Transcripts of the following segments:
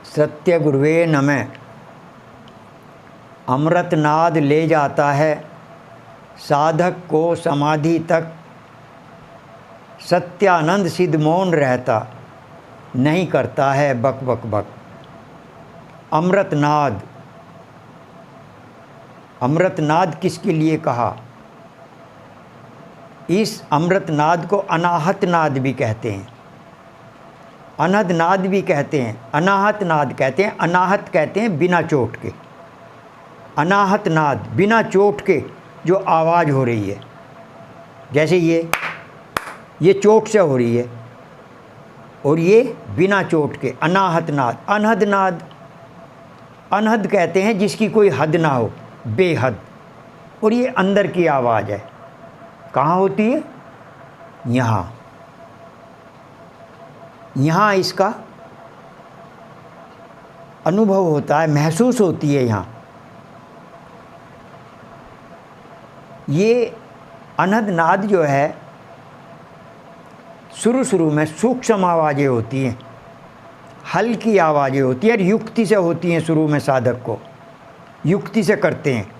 सत्य गुरुवे नमः। अमृतनाद ले जाता है साधक को समाधि तक, सत्यानंद सिद्ध मौन रहता नहीं करता है बक बक बक। अमृतनाद, अमृतनाद किसके लिए कहा? इस अमृतनाद को अनाहत नाद भी कहते हैं, अनहद नाद भी कहते हैं, अनाहत नाद कहते हैं। अनाहत कहते हैं बिना चोट के, अनाहत नाद बिना चोट के जो आवाज़ हो रही है, जैसे ये चोट से हो रही है और ये बिना चोट के, अनाहत नाद। अनहद नाद, अनहद कहते हैं जिसकी कोई हद ना हो, बेहद। और ये अंदर की आवाज़ है। कहाँ होती है? यहाँ, यहाँ इसका अनुभव होता है, महसूस होती है यहाँ। ये अनहद नाद जो है शुरू में सूक्ष्म आवाज़ें होती हैं, हल्की आवाज़ें होती हैं और युक्ति से होती हैं। शुरू में साधक को युक्ति से करते हैं।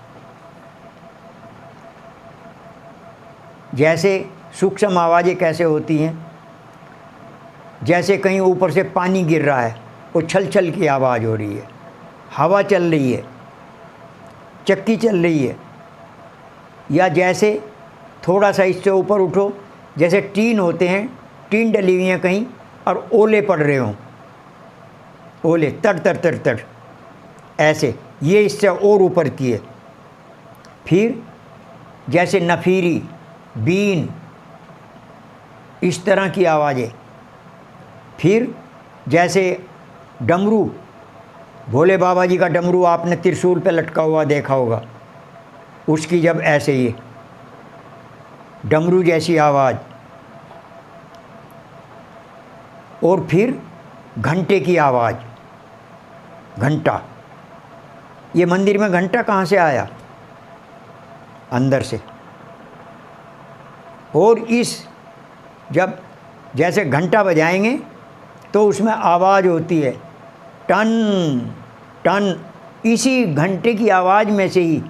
जैसे सूक्ष्म आवाज़ें कैसे होती हैं? जैसे कहीं ऊपर से पानी गिर रहा है, वो छल छल की आवाज़ हो रही है, हवा चल रही है, चक्की चल रही है। या जैसे थोड़ा सा इससे ऊपर उठो, जैसे टीन होते हैं, टीन डली हुई है कहीं और ओले पड़ रहे हों, ओले तर तर तर तर, ऐसे ये इससे और ऊपर की है। फिर जैसे नफीरी, बीन, इस तरह की आवाज़ें। फिर जैसे डमरू, भोले बाबा जी का डमरू आपने त्रिशूल पे लटका हुआ देखा होगा, उसकी जब ऐसे ये डमरू जैसी आवाज़। और फिर घंटे की आवाज़, घंटा। ये मंदिर में घंटा कहाँ से आया? अंदर से। और इस जब जैसे घंटा बजाएंगे तो उसमें आवाज़ होती है टन टन। इसी घंटे की आवाज़ में से ही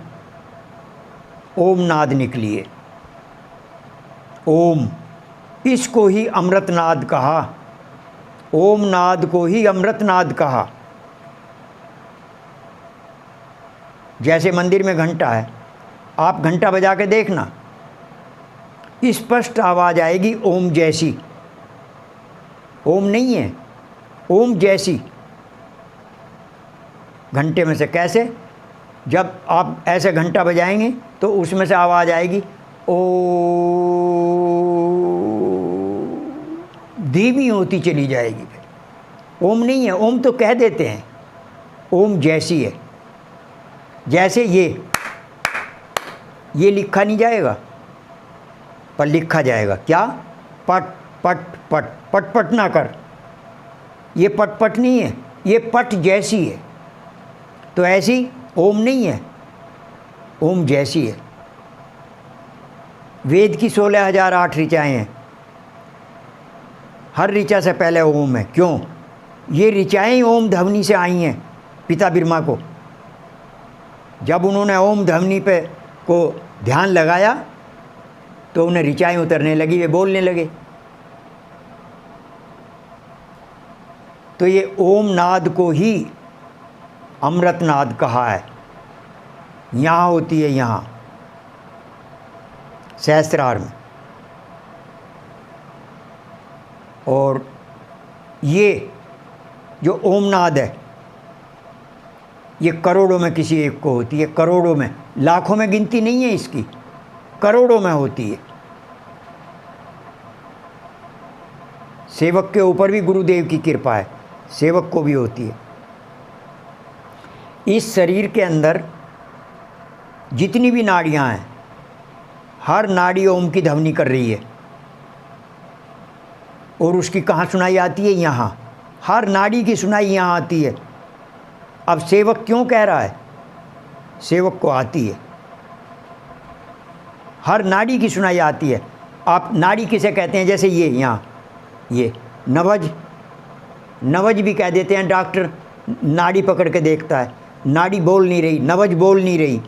ओम नाद निकली है। ओम, इसको ही अमृतनाद कहा, ओम नाद को ही अमृतनाद कहा। जैसे मंदिर में घंटा है, आप घंटा बजा के देखना, स्पष्ट आवाज़ आएगी ओम जैसी। ओम नहीं है, ओम जैसी। घंटे में से कैसे? जब आप ऐसे घंटा बजाएंगे तो उसमें से आवाज़ आएगी ओ, धीमी होती चली जाएगी। फिर ओम नहीं है, ओम तो कह देते हैं, ओम जैसी है। जैसे ये लिखा नहीं जाएगा, पर लिखा जाएगा क्या? पट पट पट। पट पट ना कर, ये पट पट नहीं है, ये पट जैसी है। तो ऐसी ओम नहीं है, ओम जैसी है। वेद की 16,008 ऋचाएँ हैं, हर ऋचा से पहले ओम है। क्यों? ये ऋचाएँ ओम ध्वनि से आई हैं पिता ब्रह्मा को। जब उन्होंने ओम ध्वनि पे को ध्यान लगाया तो उन्हें ऋचाएँ उतरने लगी, वे बोलने लगे। तो ये ओम नाद को ही अमृतनाद कहा है। यहाँ होती है, यहाँ सहस्त्रार में। और ये जो ओम नाद है, ये करोड़ों में किसी एक को होती है, करोड़ों में, लाखों में गिनती नहीं है इसकी, करोड़ों में होती है। सेवक के ऊपर भी गुरुदेव की कृपा है, सेवक को भी होती है। इस शरीर के अंदर जितनी भी नाड़ियाँ हैं, हर नाड़ी ओम की ध्वनि कर रही है। और उसकी कहाँ सुनाई आती है? यहाँ। हर नाड़ी की सुनाई यहाँ आती है। अब सेवक क्यों कह रहा है? सेवक को आती है, हर नाड़ी की सुनाई आती है। आप नाड़ी किसे कहते हैं? जैसे ये यहाँ, ये नभज, नवज भी कह देते हैं डॉक्टर, नाड़ी पकड़ के देखता है, नाड़ी बोल नहीं रही, नवज बोल नहीं रही,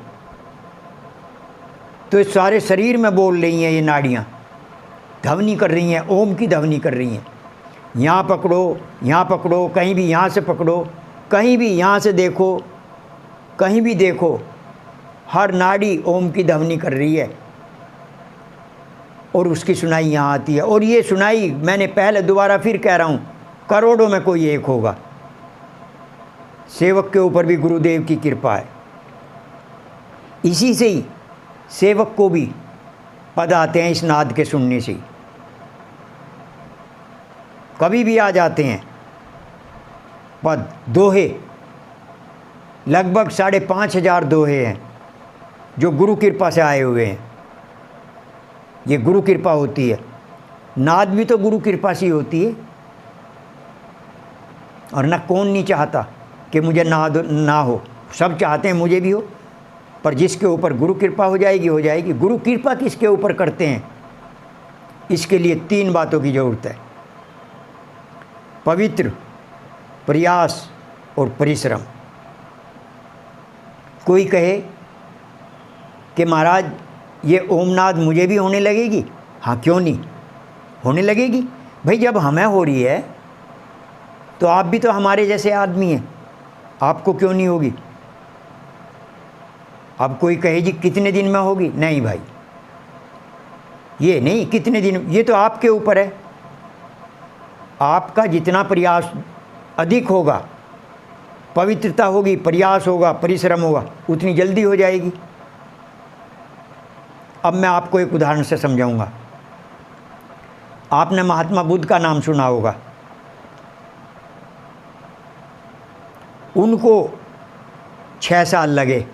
तो इस सारे शरीर में बोल रही हैं ये नाड़ियाँ, ध्वनि कर रही हैं, ओम की ध्वनि कर रही हैं। यहाँ पकड़ो, यहाँ पकड़ो, कहीं भी यहाँ से पकड़ो, कहीं भी यहाँ से देखो, कहीं भी देखो, हर नाड़ी ओम की ध्वनि कर रही है और उसकी सुनाई यहाँ आती है। और ये सुनाई, मैंने पहले दोबारा फिर कह रहा हूँ, करोड़ों में कोई एक होगा। सेवक के ऊपर भी गुरुदेव की कृपा है, इसी से ही सेवक को भी पद आते हैं, इस नाद के सुनने से ही कभी भी आ जाते हैं पद। दोहे लगभग 5,500 दोहे हैं जो गुरु कृपा से आए हुए हैं। ये गुरु कृपा होती है, नाद भी तो गुरु कृपा से होती है। और न कौन नहीं चाहता कि मुझे नाद ना हो, सब चाहते हैं मुझे भी हो, पर जिसके ऊपर गुरु कृपा हो जाएगी हो जाएगी। गुरु कृपा किसके ऊपर करते हैं, इसके लिए 3 बातों की ज़रूरत है: पवित्र, प्रयास और परिश्रम। कोई कहे कि महाराज ये ओमनाद मुझे भी होने लगेगी। हाँ, क्यों नहीं होने लगेगी भाई, जब हमें हो रही है तो आप भी तो हमारे जैसे आदमी हैं, आपको क्यों नहीं होगी। अब कोई कहे जी कितने दिन में होगी, नहीं भाई, ये नहीं कितने दिन, ये तो आपके ऊपर है। आपका जितना प्रयास अधिक होगा, पवित्रता होगी, प्रयास होगा, परिश्रम होगा, उतनी जल्दी हो जाएगी। अब मैं आपको एक उदाहरण से समझाऊंगा। आपने महात्मा बुद्ध का नाम सुना होगा। उनको 6 साल लगे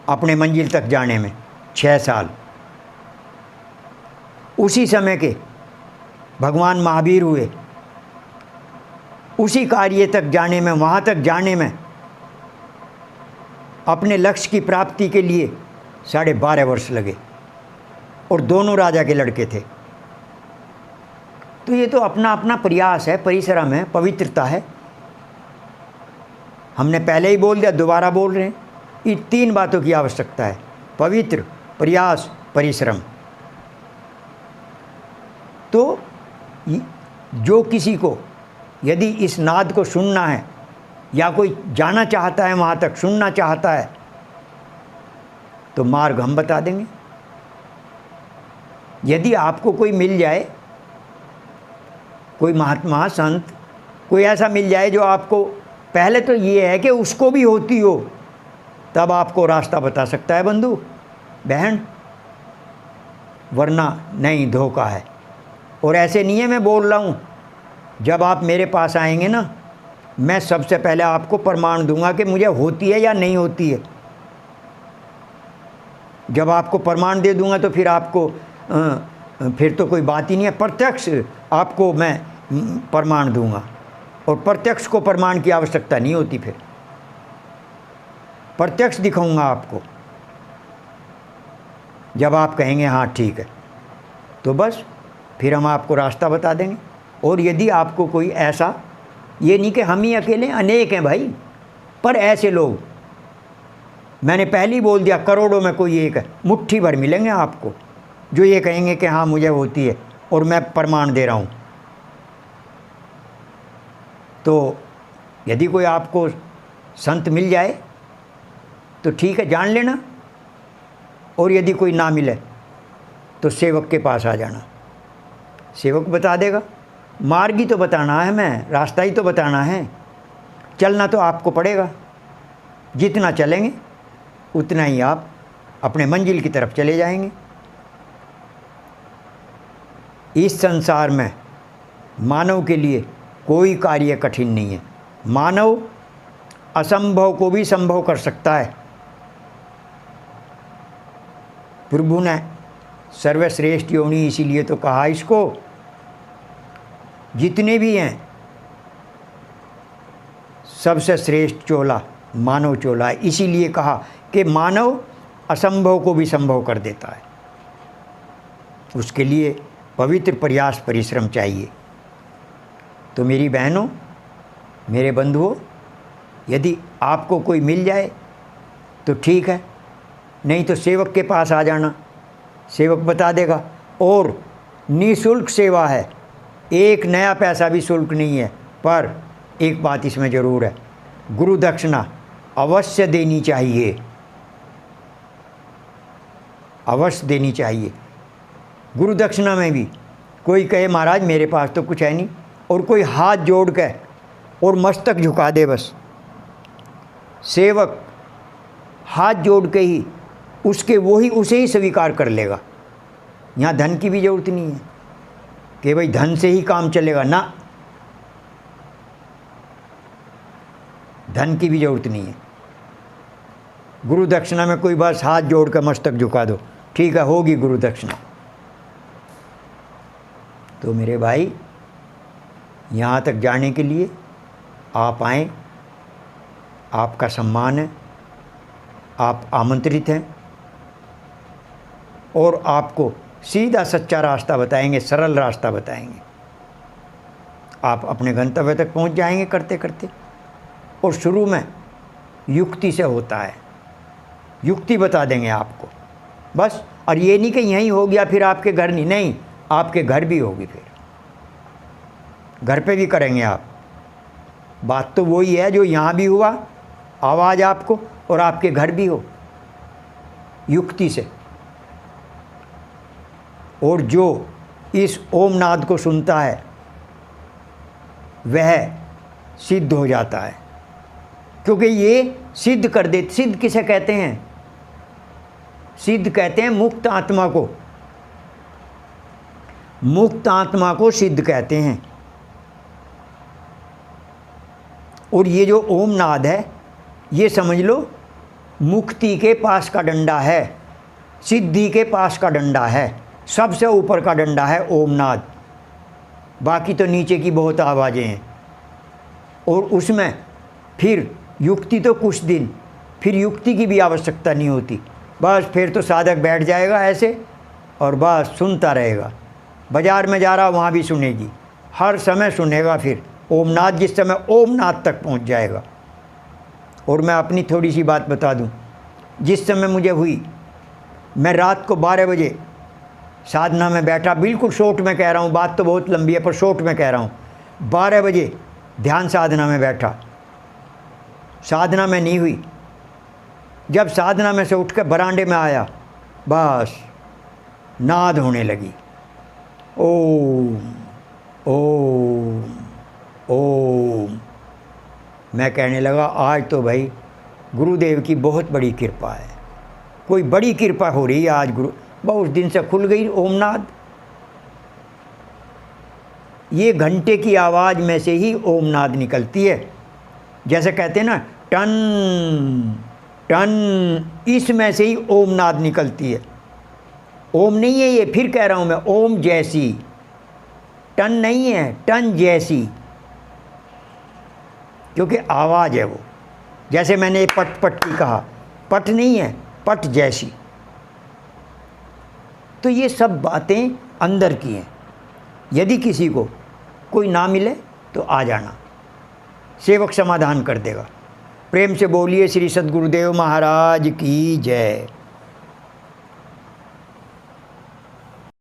अपने मंजिल तक जाने में, 6 साल। उसी समय के भगवान महावीर हुए, उसी कार्य तक जाने में, वहाँ तक जाने में अपने लक्ष्य की प्राप्ति के लिए 12.5 वर्ष लगे, और दोनों राजा के लड़के थे। तो ये तो अपना अपना प्रयास है, परिश्रम है, पवित्रता है। हमने पहले ही बोल दिया, दोबारा बोल रहे हैं, इन 3 बातों की आवश्यकता है: पवित्र, प्रयास, परिश्रम। तो जो किसी को यदि इस नाद को सुनना है, या कोई जाना चाहता है वहाँ तक, सुनना चाहता है, तो मार्ग हम बता देंगे। यदि आपको कोई मिल जाए, कोई महात्मा संत, कोई ऐसा मिल जाए जो आपको, पहले तो ये है कि उसको भी होती हो, तब आपको रास्ता बता सकता है बंधु बहन, वरना नहीं, धोखा है। और ऐसे नहीं है मैं बोल रहा हूँ, जब आप मेरे पास आएंगे ना, मैं सबसे पहले आपको प्रमाण दूंगा कि मुझे होती है या नहीं होती है। जब आपको प्रमाण दे दूंगा तो फिर आपको फिर तो कोई बात ही नहीं है। प्रत्यक्ष आपको मैं प्रमाण दूंगा, और प्रत्यक्ष को प्रमाण की आवश्यकता नहीं होती। फिर प्रत्यक्ष दिखाऊंगा आपको, जब आप कहेंगे हाँ ठीक है, तो बस फिर हम आपको रास्ता बता देंगे। और यदि आपको कोई ऐसा, ये नहीं कि हम ही अकेले, अनेक हैं भाई, पर ऐसे लोग, मैंने पहले ही बोल दिया, करोड़ों में कोई एक है, मुट्ठी भर मिलेंगे आपको जो ये कहेंगे कि हाँ मुझे होती है और मैं प्रमाण दे रहा हूँ। तो यदि कोई आपको संत मिल जाए तो ठीक है, जान लेना। और यदि कोई ना मिले तो सेवक के पास आ जाना, सेवक बता देगा। मार्ग ही तो बताना है, मैं रास्ता ही तो बताना है। चलना तो आपको पड़ेगा, जितना चलेंगे उतना ही आप अपने मंजिल की तरफ चले जाएंगे। इस संसार में मानव के लिए कोई कार्य कठिन नहीं है। मानव असंभव को भी संभव कर सकता है। प्रभु ने सर्वश्रेष्ठ योनि इसीलिए तो कहा इसको, जितने भी हैं सबसे श्रेष्ठ चोला मानव चोला है। इसीलिए कहा कि मानव असंभव को भी संभव कर देता है। उसके लिए पवित्र प्रयास परिश्रम चाहिए। तो मेरी बहनों, मेरे बंधुओं, यदि आपको कोई मिल जाए तो ठीक है, नहीं तो सेवक के पास आ जाना, सेवक बता देगा। और निःशुल्क सेवा है, एक नया पैसा भी शुल्क नहीं है। पर एक बात इसमें ज़रूर है, गुरु दक्षिणा अवश्य देनी चाहिए, अवश्य देनी चाहिए। गुरु दक्षिणा में भी कोई कहे महाराज मेरे पास तो कुछ है नहीं, और कोई हाथ जोड़ के और मस्तक झुका दे, बस सेवक हाथ जोड़ के ही उसे ही स्वीकार कर लेगा। यहाँ धन की भी ज़रूरत नहीं है कि भाई धन से ही काम चलेगा, ना, धन की भी ज़रूरत नहीं है। गुरु दक्षिणा में कोई बस हाथ जोड़ कर मस्तक झुका दो, ठीक है, होगी गुरु दक्षिणा। तो मेरे भाई, यहाँ तक जाने के लिए आप आएँ, आपका सम्मान है, आप आमंत्रित हैं, और आपको सीधा सच्चा रास्ता बताएंगे, सरल रास्ता बताएंगे। आप अपने गंतव्य तक पहुंच जाएंगे करते करते। और शुरू में युक्ति से होता है, युक्ति बता देंगे आपको बस। और ये नहीं कि यहीं हो गया फिर आपके घर नहीं, आपके घर भी होगी, फिर घर पे भी करेंगे आप। बात तो वही है जो यहाँ भी हुआ, आवाज़ आपको, और आपके घर भी हो, युक्ति से। और जो इस ओम नाद को सुनता है वह सिद्ध हो जाता है, क्योंकि ये सिद्ध कर दे। सिद्ध किसे कहते हैं? सिद्ध कहते हैं मुक्त आत्मा को, मुक्त आत्मा को सिद्ध कहते हैं। और ये जो ओम नाद है, ये समझ लो मुक्ति के पास का डंडा है, सिद्धि के पास का डंडा है, सबसे ऊपर का डंडा है ओम नाद। बाकी तो नीचे की बहुत आवाज़ें हैं। और उसमें फिर युक्ति तो कुछ दिन, फिर युक्ति की भी आवश्यकता नहीं होती। बस फिर तो साधक बैठ जाएगा ऐसे और बस सुनता रहेगा। बाज़ार में जा रहा वहाँ भी सुनेगी, हर समय सुनेगा। फिर ओमनाथ जिस समय ओमनाथ तक पहुँच जाएगा। और मैं अपनी थोड़ी सी बात बता दूँ, जिस समय मुझे हुई, मैं रात को 12 बजे साधना में बैठा, बिल्कुल शॉर्ट में कह रहा हूँ, बात तो बहुत लंबी है पर शॉर्ट में कह रहा हूँ। 12 बजे ध्यान साधना में बैठा, साधना में नहीं हुई। जब साधना में से उठ कर बरामदे में आया, बस नाद होने लगी, ओम ओम ओम। मैं कहने लगा आज तो भाई गुरुदेव की बहुत बड़ी कृपा है, कोई बड़ी कृपा हो रही है आज। गुरु बहुत दिन से खुल गई ओमनाद। ये घंटे की आवाज़ में से ही ओमनाद निकलती है। जैसे कहते हैं ना टन टन, इसमें से ही ओमनाद निकलती है। ओम नहीं है ये, फिर कह रहा हूँ मैं, ओम जैसी, टन नहीं है, टन जैसी, क्योंकि आवाज़ है वो। जैसे मैंने पट पट की कहा, पट नहीं है, पट जैसी। तो ये सब बातें अंदर की हैं। यदि किसी को कोई ना मिले तो आ जाना, सेवक समाधान कर देगा। प्रेम से बोलिए श्री सद्गुरुदेव महाराज की जय।